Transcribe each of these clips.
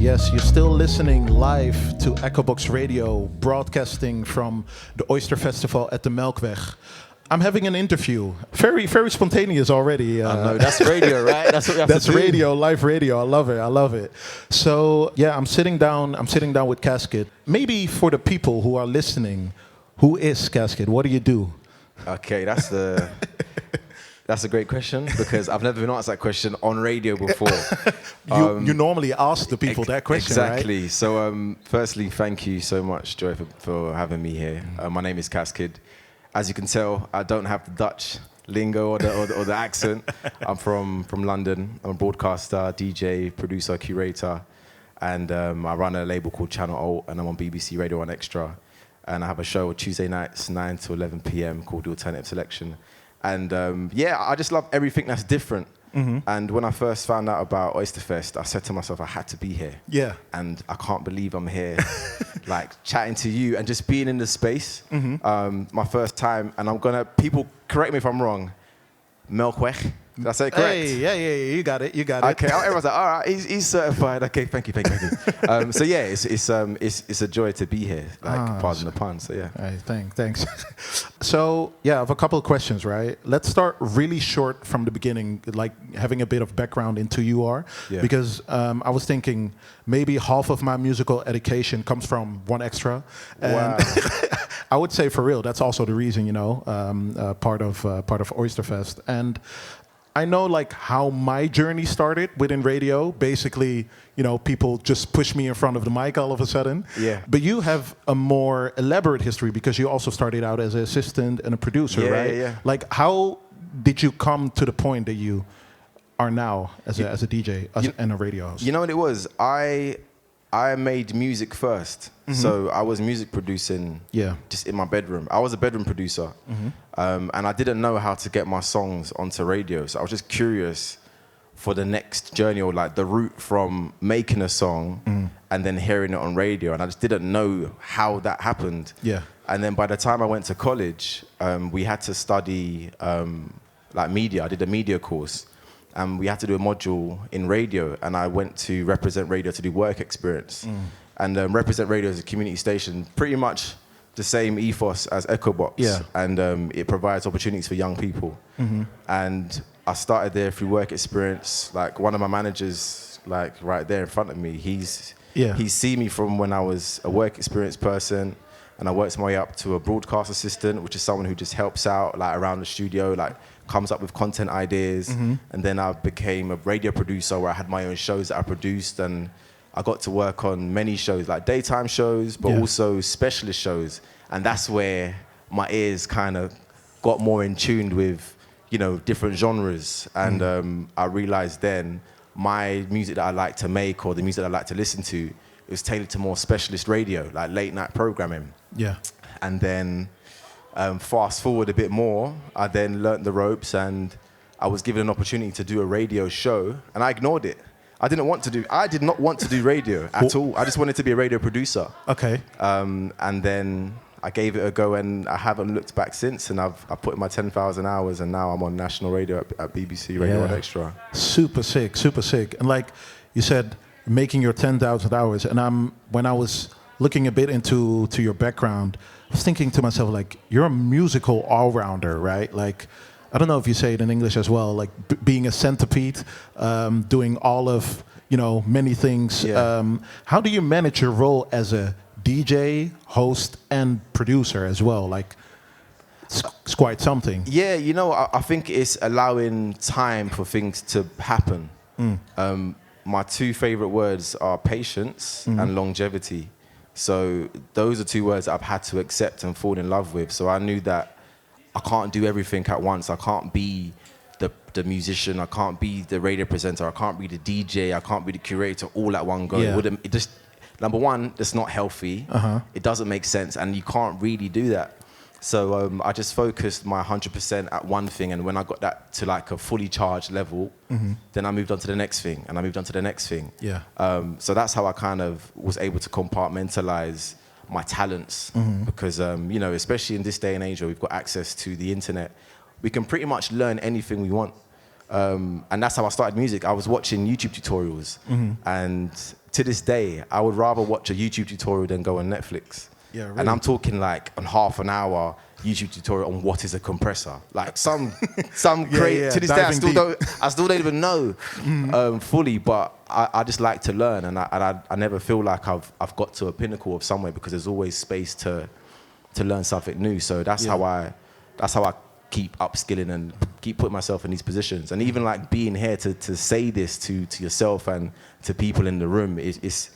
Yes, you're still listening live to Echobox Radio, broadcasting from the Oyster Festival at the Melkweg. I'm having an interview. Very, very spontaneous already. I know, that's radio, right? That's what we have That's to do. radio, live radio. I love it. I love it. So yeah, I'm sitting down with Casskidd. Maybe for the people who are listening, who is Casskidd? What do you do? Okay, that's a great question because I've never been asked that question on radio before. You normally ask the people that question, exactly. right? So firstly, thank you so much, Joy, for having me here. My name is Casskidd. As you can tell, I don't have the Dutch lingo or the accent. I'm from London. I'm a broadcaster, DJ, producer, curator, and I run a label called Channel Alt, and I'm on BBC Radio 1 Extra. And I have a show on Tuesday nights, 9 to 11 p.m. called The Alternative Selection. And I just love everything that's different. Mm-hmm. And when I first found out about Oyster Fest, I said to myself, I had to be here. Yeah. And I can't believe I'm here, like chatting to you and just being in the space. Mm-hmm. My first time, and people correct me if I'm wrong, Melkweg. Did I say it correct? Hey, yeah, you got it. Okay, everyone's like, all right, he's certified. Okay, thank you. So yeah, it's a joy to be here. Pardon the pun. So yeah. All right, thanks. So yeah, I have a couple of questions, right? Let's start really short from the beginning, like having a bit of background into who you are, because I was thinking maybe half of my musical education comes from 1 Extra. And wow. I would say for real, that's also the reason, part of Oyster Fest. And I know like how my journey started within radio. Basically, people just push me in front of the mic all of a sudden. Yeah. But you have a more elaborate history because you also started out as an assistant and a producer, right? Yeah. Like, how did you come to the point that you are now as a DJ and a radio host? You know what it was? I made music first. Mm-hmm. So I was music producing just in my bedroom. I was a bedroom producer. Mm-hmm. And I didn't know how to get my songs onto radio. So I was just curious for the next journey, or like the route from making a song and then hearing it on radio. And I just didn't know how that happened. Yeah. And then by the time I went to college, we had to study like media. I did a media course. And we had to do a module in radio, and I went to Represent Radio to do work experience. And Represent Radio is a community station, pretty much the same ethos as Echobox. Yeah. And it provides opportunities for young people. Mm-hmm. And I started there through work experience. Like one of my managers, like right there in front of me, he's seen me from when I was a work experience person, and I worked my way up to a broadcast assistant, which is someone who just helps out like around the studio, like comes up with content ideas. Mm-hmm. And then I became a radio producer where I had my own shows that I produced, and I got to work on many shows, like daytime shows, but also specialist shows. And that's where my ears kind of got more in tune with, different genres. And I realized then my music that I like to make, or the music that I like to listen to, it was tailored to more specialist radio, like late night programming. Yeah. And then fast forward a bit more, I then learnt the ropes, and I was given an opportunity to do a radio show, and I ignored it. I did not want to do radio at all. I just wanted to be a radio producer. Okay. And then I gave it a go, and I haven't looked back since, and I've put in my 10,000 hours, and now I'm on national radio at BBC Radio 1 Extra. Super sick. And like you said, making your 10,000 hours, and when I was looking a bit into your background, I was thinking to myself, like, you're a musical all-rounder, right? Like, I don't know if you say it in English as well, like being a centipede, doing all of, many things. Yeah. How do you manage your role as a DJ, host, and producer as well? Like, it's quite something. Yeah, I think it's allowing time for things to happen. My two favorite words are patience and longevity. So those are two words that I've had to accept and fall in love with. So I knew that I can't do everything at once. I can't be the musician. I can't be the radio presenter. I can't be the DJ. I can't be the curator all at one go. Yeah. It just, number one, it's not healthy. It doesn't make sense, and you can't really do that. So I just focused my 100% at one thing, and when I got that to like a fully charged level, then I moved on to the next thing, and I moved on to the next thing. Yeah. So that's how I kind of was able to compartmentalize my talents, because especially in this day and age where we've got access to the internet, we can pretty much learn anything we want. And that's how I started music. I was watching YouTube tutorials, and to this day, I would rather watch a YouTube tutorial than go on Netflix. Yeah, really? And I'm talking like on half an hour YouTube tutorial on what is a compressor. Like some great, to this day, I still don't even know fully, but I just like to learn, and I never feel like I've got to a pinnacle of somewhere, because there's always space to learn something new. So that's how I keep upskilling and keep putting myself in these positions. And even like being here to say this to yourself and to people in the room is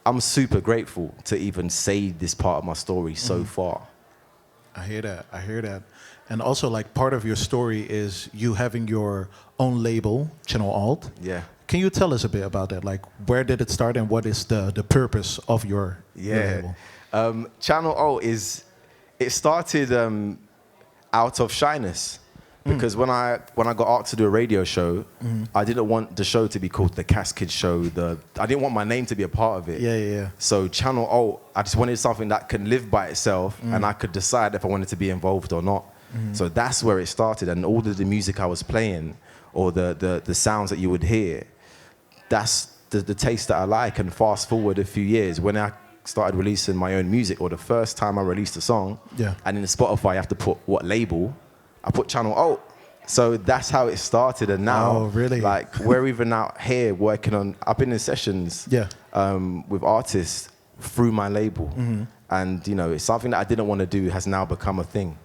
I'm super grateful to even say this part of my story so far. I hear that. And also, like, part of your story is you having your own label, Channel Alt. Yeah. Can you tell us a bit about that? Like, where did it start and what is the purpose of your label? Channel Alt it started out of shyness. Because when I got asked to do a radio show, I didn't want the show to be called the Casskidd Show. I didn't want my name to be a part of it. Yeah. So Channel Alt, I just wanted something that can live by itself, and I could decide if I wanted to be involved or not. So that's where it started, and all of the music I was playing, or the sounds that you would hear, that's the taste that I like. And fast forward a few years, when I started releasing my own music, or the first time I released a song, and in Spotify you have to put what label, I put Channel Alt. So that's how it started. And now, really? Like, we're even out here working on, I've been in sessions with artists through my label. And, you know, it's something that I didn't want to do has now become a thing.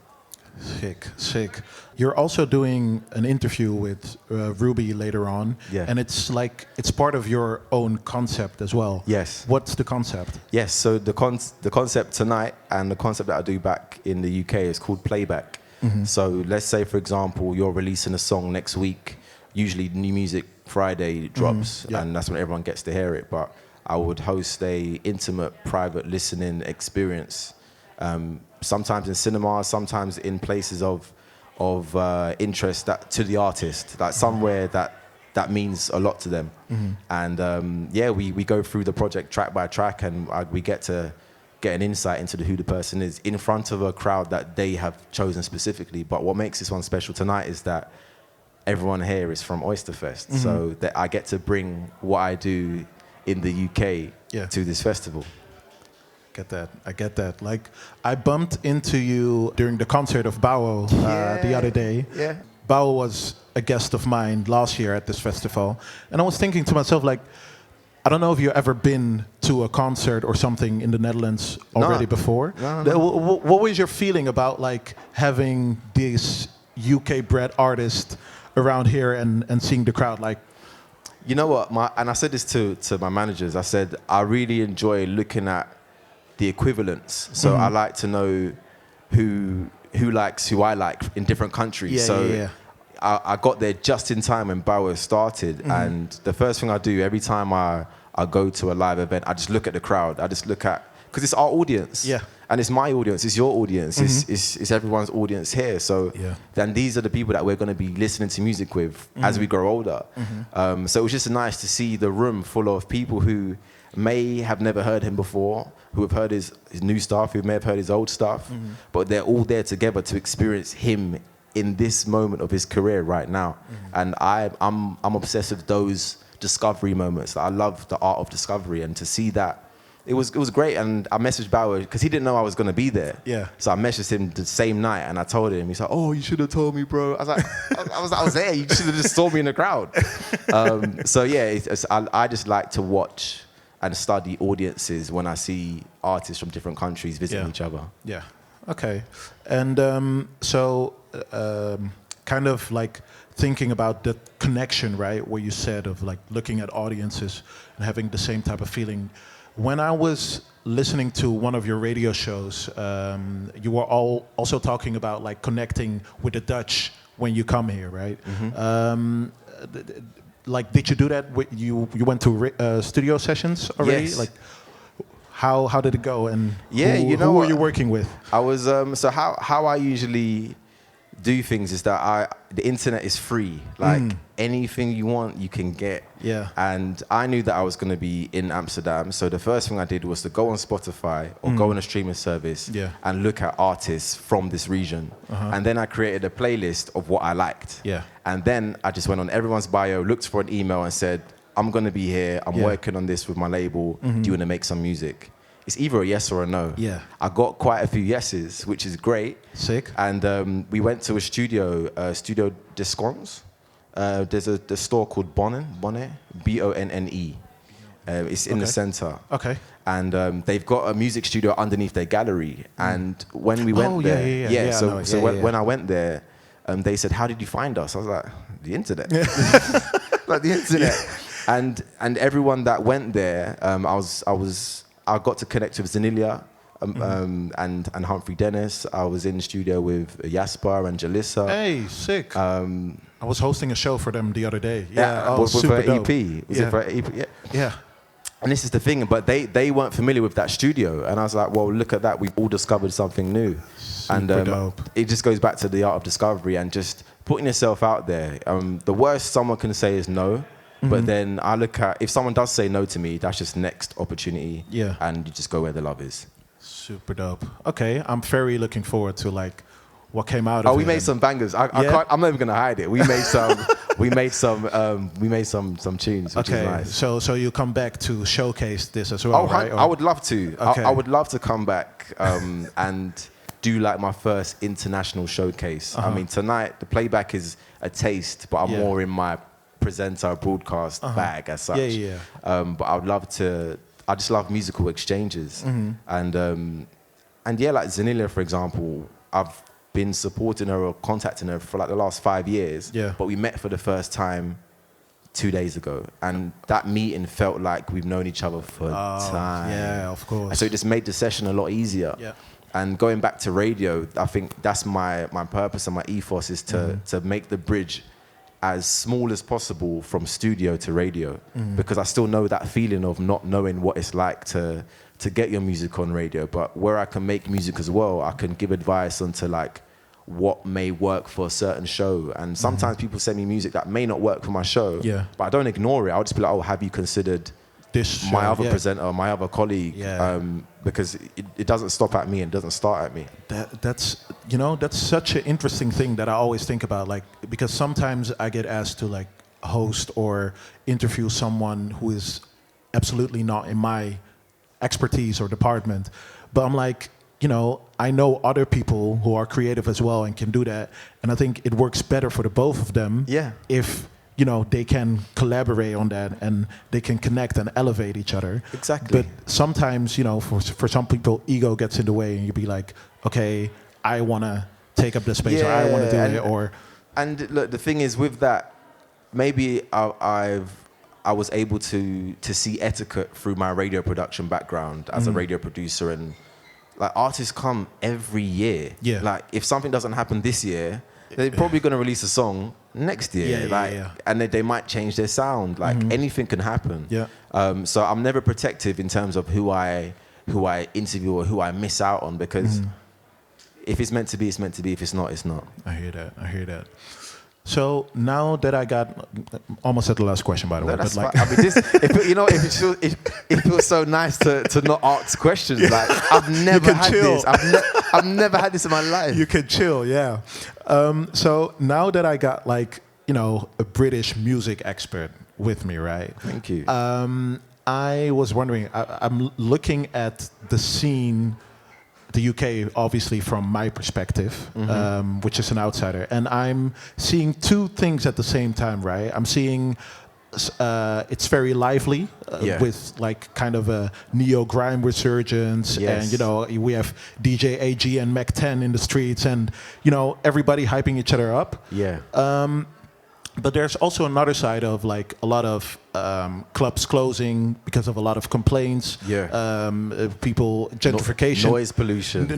Sick. You're also doing an interview with Ruby later on. Yeah. And it's like, it's part of your own concept as well. Yes. What's the concept? Yes, so the concept tonight and the concept that I do back in the UK is called playback. So let's say, for example, you're releasing a song next week. Usually New Music Friday drops, and that's when everyone gets to hear it. But I would host a intimate, private listening experience, sometimes in cinemas, sometimes in places of interest to the artist, like somewhere that means a lot to them. And we go through the project track by track, and we get to get an insight into who the person is in front of a crowd that they have chosen specifically. But what makes this one special tonight is that everyone here is from Oyster Fest, so that I get to bring what I do in the UK to this festival. I get that. Like, I bumped into you during the concert of Bao the other day. Yeah. Bao was a guest of mine last year at this festival, and I was thinking to myself, like, I don't know if you've ever been to a concert or something in the Netherlands already before. No. What was your feeling about, like, having these UK-bred artists around here and seeing the crowd? Like, you know what? And I said this to my managers. I said I really enjoy looking at the equivalents. So I like to know who likes who I like in different countries. I got there just in time when Bauer started, and the first thing I do every time I go to a live event, I just look at the crowd. I just look at, because it's our audience, and it's my audience, it's your audience, it's everyone's audience here. So then these are the people that we're going to be listening to music with as we grow older. So it was just nice to see the room full of people who may have never heard him before, who have heard his new stuff, who may have heard his old stuff, but they're all there together to experience him in this moment of his career right now. And I'm obsessed with those discovery moments. I love the art of discovery, and to see that, it was great. And I messaged Bauer because he didn't know I was going to be there. So I messaged him the same night, and I told him. He's like, "Oh, you should have told me, bro." I was like, I was there. You should have just saw me in the crowd. I just like to watch and study audiences when I see artists from different countries visiting each other. Yeah. Okay. And kind of like thinking about the connection, right? Where you said of like looking at audiences and having the same type of feeling. When I was listening to one of your radio shows, you were also talking about like connecting with the Dutch when you come here, right? Like, did you do that? You went to studio sessions already? Yes. Like, how did it go? And who were you working with? I was so how I usually do things is that the internet is free. Like anything you want, you can get. Yeah. And I knew that I was going to be in Amsterdam. So the first thing I did was to go on Spotify or go on a streaming service and look at artists from this region. And then I created a playlist of what I liked. Yeah. And then I just went on everyone's bio, looked for an email and said, I'm going to be here. I'm working on this with my label. Do you want to make some music? It's either a yes or a no. Yeah. I got quite a few yeses, which is great. Sick. And we went to a studio, Studio Descons. There's a store called Bonne, Bonne. It's in the center. Okay. And they've got a music studio underneath their gallery. And when we went there, when I went there, they said, "How did you find us?" I was like, "The internet." Like the internet. And everyone that went there, I got to connect with Zanilia and Humphrey Dennis. I was in the studio with Jasper and Jalissa. Hey, sick. I was hosting a show for them the other day. With super her dope. EP. Was it for her EP? Yeah. And this is the thing, but they weren't familiar with that studio. And I was like, well, look at that. We've all discovered something new. Super dope. It just goes back to the art of discovery and just putting yourself out there. The worst someone can say is no. But then I look at, if someone does say no to me, that's just next opportunity. Yeah. And you just go where the love is. Super dope. Okay, I'm very looking forward to like what came out of it. Oh, we made some bangers. I'm not even gonna hide it. We made some tunes, which is nice. So you come back to showcase this as well, right? I would love to. Okay. I would love to come back and do like my first international showcase. I mean, tonight the playback is a taste, but I'm more in my presenter broadcast bag as such. But I would love to. I just love musical exchanges, and like Zanilia, for example, I've been supporting her or contacting her for like the last 5 years. But we met for the first time 2 days ago, and that meeting felt like we've known each other for time. Yeah, of course. And so it just made the session a lot easier. And going back to radio, I think that's my purpose and my ethos is to make the bridge as small as possible from studio to radio, because I still know that feeling of not knowing what it's like to get your music on radio. But where I can make music as well, I can give advice onto like what may work for a certain show. And sometimes people send me music that may not work for my show, but I don't ignore it. I'll just be like, oh, have you considered this my other presenter, my other colleague? Because it doesn't stop at me and doesn't start at me. That's such an interesting thing that I always think about, like, because sometimes I get asked to like host or interview someone who is absolutely not in my expertise or department, but I'm like, I know other people who are creative as well and can do that, and I think it works better for the both of them if they can collaborate on that and they can connect and elevate each other. Exactly. But sometimes, for some people, ego gets in the way, and you be like, okay, I want to take up the space, or I want to do it, or. And look, the thing is with that, maybe I was able to see etiquette through my radio production background as a radio producer, and like artists come every year. Like if something doesn't happen this year, they're probably going to release a song next year, and they might change their sound. Like anything can happen. So I'm never protective in terms of who I interview or who I miss out on, because if it's meant to be, it's meant to be. If it's not, it's not. I hear that. So now that I got almost at the last question, by the way, but like, I mean, it feels so nice to not ask questions. Like I've never had this. I've never had this in my life. You can chill, yeah. So now that I got like a British music expert with me, right? Thank you. I was wondering. I'm looking at the scene. The UK, obviously, from my perspective, which is an outsider, and I'm seeing two things at the same time, right? I'm seeing it's very lively with like kind of a neo grime resurgence, and we have DJ AG and Mac 10 in the streets, and everybody hyping each other up. But there's also another side of like a lot of clubs closing because of a lot of complaints. People, gentrification,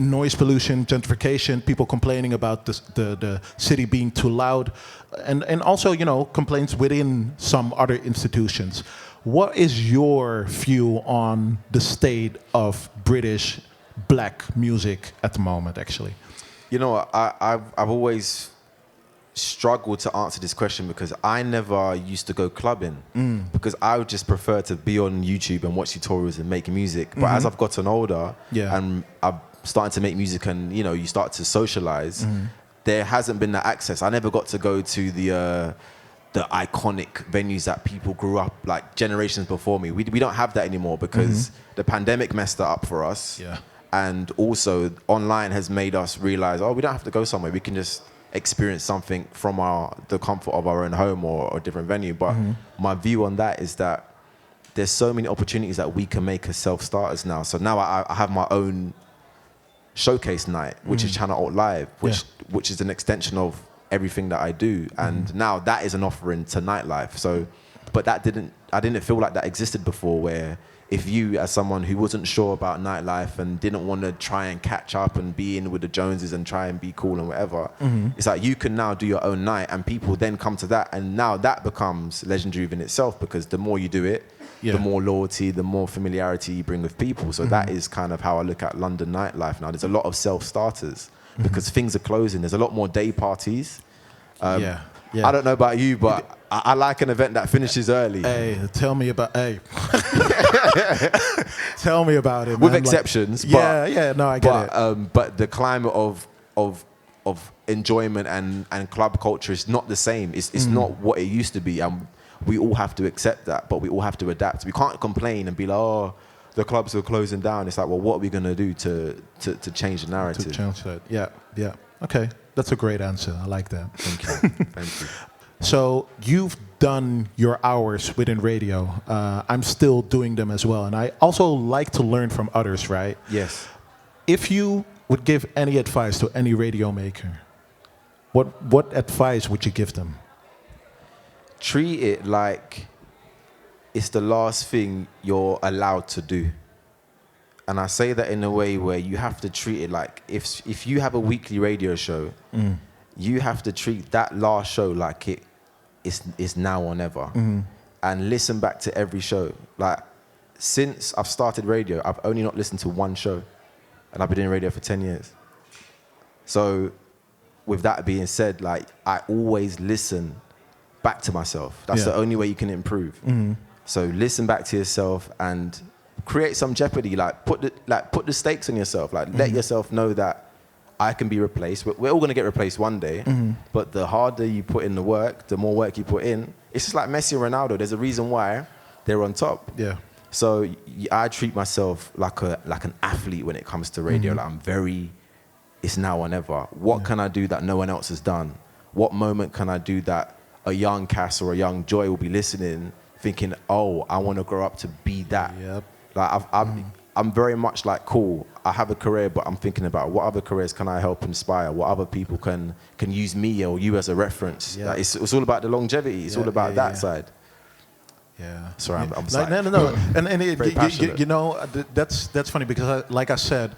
noise pollution, gentrification. People complaining about the city being too loud, and also complaints within some other institutions. What is your view on the state of British black music at the moment, actually? You know what? I've always struggled to answer this question because I never used to go clubbing because I would just prefer to be on YouTube and watch tutorials and make music. But as I've gotten older and I'm starting to make music and, you know, you start to socialize, there hasn't been that access. I never got to go to the iconic venues that people grew up, like generations before me. We don't have that anymore because the pandemic messed that up for us. Yeah. And also online has made us realize, we don't have to go somewhere. We can just experience something from the comfort of our own home or a different venue. But my view on that is that there's so many opportunities that we can make as self-starters now. So now I have my own showcase night, which is Channel Alt Live, which is an extension of everything that I do. And now that is an offering to nightlife. So, but I didn't feel like that existed before, where if you, as someone who wasn't sure about nightlife and didn't want to try and catch up and be in with the Joneses and try and be cool and whatever, it's like you can now do your own night and people then come to that. And now that becomes legendary within itself because the more you do it, the more loyalty, the more familiarity you bring with people. So that is kind of how I look at London nightlife now. There's a lot of self-starters because things are closing. There's a lot more day parties. I don't know about you, but I like an event that finishes early. Hey, tell me about it, man. With exceptions. Like, I get it. But the climate of enjoyment and club culture is not the same. It's not what it used to be. And we all have to accept that, but we all have to adapt. We can't complain and be like, the clubs are closing down. It's like, well, what are we going to do to change the narrative? To change that, yeah. Okay, that's a great answer. I like that. Thank you. Thank you. So you've done your hours within radio. I'm still doing them as well. And I also like to learn from others, right? Yes. If you would give any advice to any radio maker, what advice would you give them? Treat it like it's the last thing you're allowed to do. And I say that in a way where you have to treat it like if you have a weekly radio show, you have to treat that last show like it's now or never. And listen back to every show. Like, since I've started radio, I've only not listened to one show. And I've been doing radio for 10 years. So with that being said, like, I always listen back to myself. That's the only way you can improve. So listen back to yourself and create some jeopardy. Like put the stakes on yourself. Like let yourself know that I can be replaced. We're all going to get replaced one day. But the harder you put in the work, the more work you put in. It's just like Messi and Ronaldo. There's a reason why they're on top. Yeah. So I treat myself like an athlete when it comes to radio. Like I'm very, it's now or never. What can I do that no one else has done? What moment can I do that a young Cass or a young Joy will be listening, thinking, oh, I want to grow up to be that. Like I'm very much like, cool, I have a career, but I'm thinking about what other careers can I help inspire? What other people can use me or you as a reference? Like it's all about the longevity. It's all about that side. Yeah. Sorry, I'm like, no. And you know, that's funny because, like I said,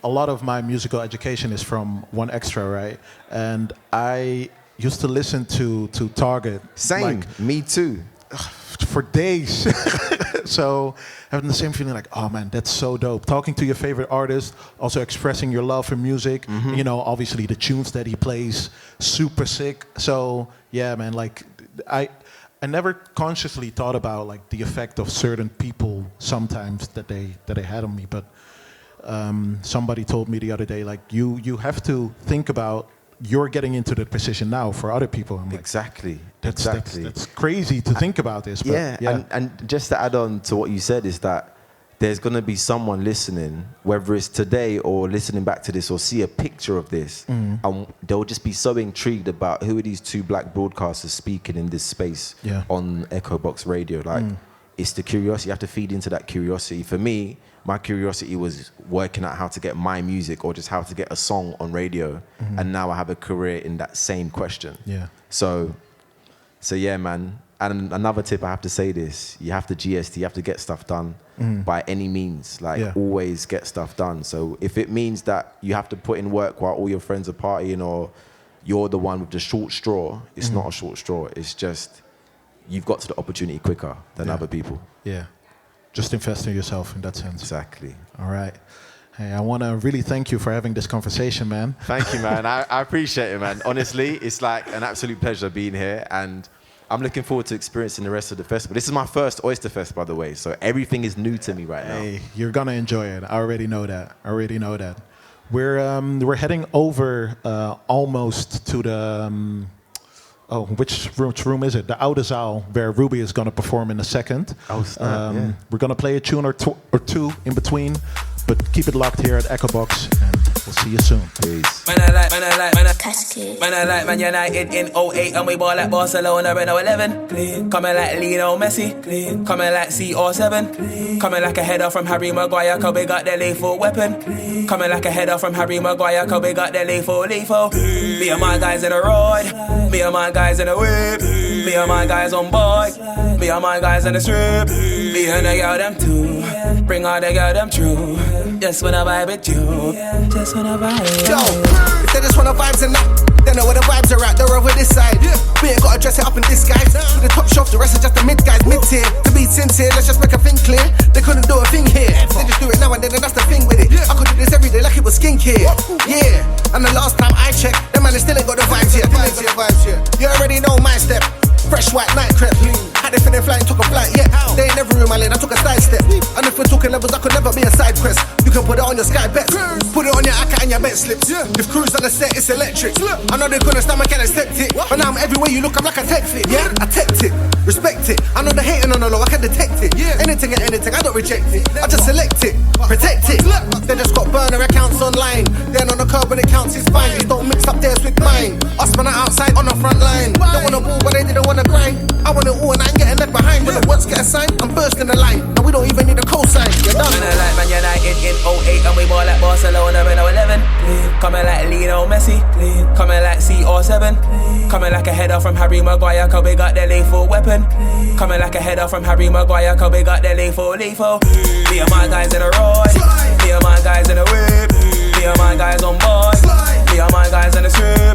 a lot of my musical education is from One Extra, right? And I used to listen to Target. Same, like, me too. For days. So having the same feeling like, oh man, that's so dope. Talking to your favorite artist, also expressing your love for music. You know, obviously the tunes that he plays, super sick. So yeah, man, like I never consciously thought about like the effect of certain people sometimes that they had on me. But somebody told me the other day, like you have to think about you're getting into the position now for other people. I'm like, exactly. That's crazy to think about this. But and just to add on to what you said is that there's going to be someone listening, whether it's today or listening back to this or see a picture of this, and they'll just be so intrigued about who are these two black broadcasters speaking in this space on Echobox radio. Like, it's the curiosity. You have to feed into that curiosity. For me, my curiosity was working out how to get my music or just how to get a song on radio. And now I have a career in that same question. Yeah. So yeah, man. And another tip, I have to say this, you have to GST, you have to get stuff done by any means. Like, always get stuff done. So if it means that you have to put in work while all your friends are partying or you're the one with the short straw, it's not a short straw. It's just, you've got to the opportunity quicker than other people. Yeah. Just invest in yourself in that sense. Exactly. All right. Hey, I want to really thank you for having this conversation, man. Thank you, man. I appreciate it, man. Honestly, it's like an absolute pleasure being here, and I'm looking forward to experiencing the rest of the festival. This is my first Oyster Fest, by the way, so everything is new to me right now. Hey, you're gonna enjoy it. I already know that. We're heading over almost to the which room is it? The outer zaal, where Ruby is gonna perform in a second. Yeah. We're gonna play a tune or two in between, but keep it locked here at Echobox, and we'll see you soon. Peace. Man, I Casskidd. Man United in 08, and we ball like Barcelona in 011. Clean. Coming like Lionel Messi. Clean. Coming like CR7. Clean. Coming like a header from Harry Maguire, cause we got the lethal weapon. Clean. Coming like a header from Harry Maguire, cause we got the lethal. Me and my guys in a ride. Me and my guys in a whip. Me and my guys on board. Me and my guys in the strip. Me and the girl them too. Bring all the girl them true. Just wanna vibe with you. Just wanna vibe with you. Yo, if they just wanna vibes and that, they know where the vibes are at, they're over this side. We ain't gotta dress it up in disguise. To the top shelf, the rest are just the mid guys, mid tier. To be sincere, let's just make a thing clear. They couldn't do a thing here. They just do it now and then, and that's the thing with it. I could do this every day like it was skincare. Yeah, and the last time I checked, them man still ain't got the vibes yet. You already know my step. Fresh white night crepe. Had it feeling flying, took a flight, yeah. They ain't never in my lane, I took a side step. And if we're talking levels, I could never be a side quest. You can put it on your sky bet, put it on your Akka and your bet slips. If crews on the set, it's electric. I know they're gonna stand, I can accept it. But now I'm everywhere you look, I'm like a tech fit. Yeah, I text it, respect it. I know the hating on the low, I can detect it. Anything and anything, I don't reject it. I just select it, protect it. They just got burner accounts online. Then on the curb when it counts, it's fine. Just don't mix up theirs with mine. Us man are outside on the front line. Don't wanna ball, but they didn't wanna grind. I want it all and I ain't getting left behind. When the words get assigned, I'm bursting the line. And we don't even need a cosign. You're done. Man United in 08, and we ball like Barcelona in 011. Coming like Lionel Messi. Coming like CR7. Coming like a header from Harry Maguire, cause we got the lethal weapon. Coming like a header from Harry Maguire, cause we got the lethal. Me and my guys in a ride. Me and my guys in a whip. Me and my guys on board. Me and my guys in the strip.